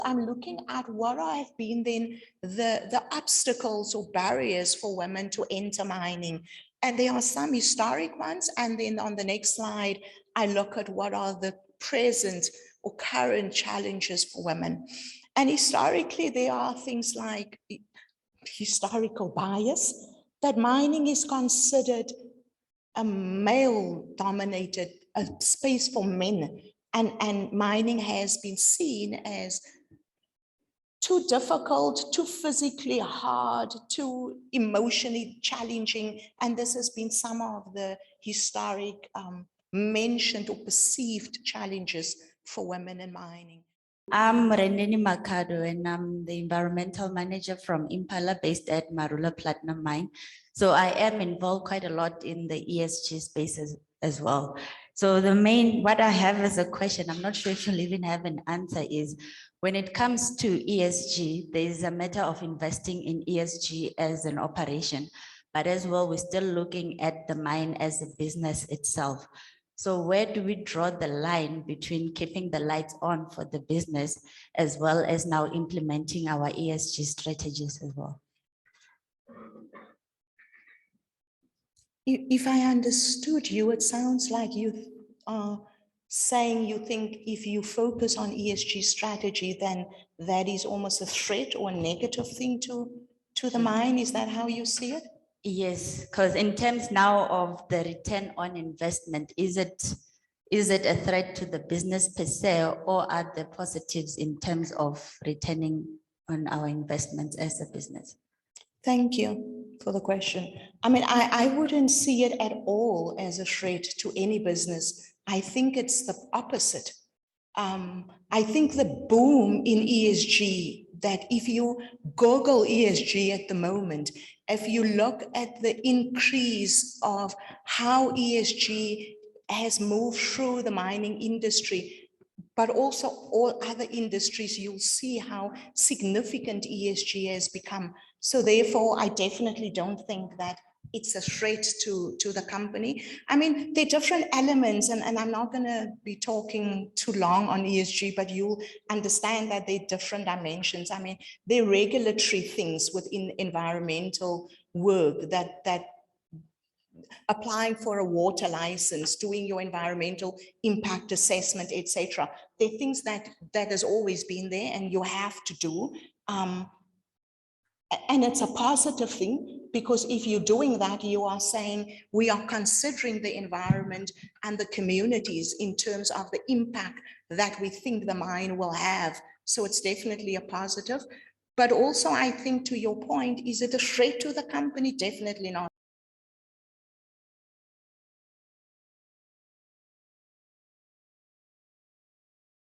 I'm looking at what have been then the obstacles or barriers for women to enter mining. And there are some historic ones. And then on the next slide, I look at what are the present or current challenges for women. And historically, there are things like historical bias, that mining is considered a male-dominated space for men. And mining has been seen as too difficult, too physically hard, too emotionally challenging. And this has been some of the historic mentioned or perceived challenges for women in mining. I'm Rendeni Makado and I'm the environmental manager from Impala based at Marula Platinum Mine. So I am involved quite a lot in the ESG spaces as well. So what I have as a question, I'm not sure if you'll even have an answer, is when it comes to ESG, there is a matter of investing in ESG as an operation, but as well, we're still looking at the mine as a business itself. So where do we draw the line between keeping the lights on for the business as well as now implementing our ESG strategies as well? If I understood you, it sounds like you are saying you think if you focus on ESG strategy, then that is almost a threat or a negative thing to the mine. Is that how you see it? Yes, because in terms now of the return on investment, is it a threat to the business per se, or are there positives in terms of returning on our investments as a business? Thank you for the question. I mean, I wouldn't see it at all as a threat to any business. I think it's the opposite. I think the boom in ESG, that if you Google ESG at the moment, if you look at the increase of how ESG has moved through the mining industry, but also all other industries, you'll see how significant ESG has become. So therefore, I definitely don't think that it's a threat to the company. I mean, there are different elements, and I'm not going to be talking too long on ESG, but you'll understand that there are different dimensions. I mean, there are regulatory things within environmental work that applying for a water license, doing your environmental impact assessment, etc. There are things that has always been there and you have to do. And it's a positive thing, because if you're doing that, you are saying we are considering the environment and the communities in terms of the impact that we think the mine will have. So it's definitely a positive. But also, I think, to your point, is it a threat to the company? Definitely not.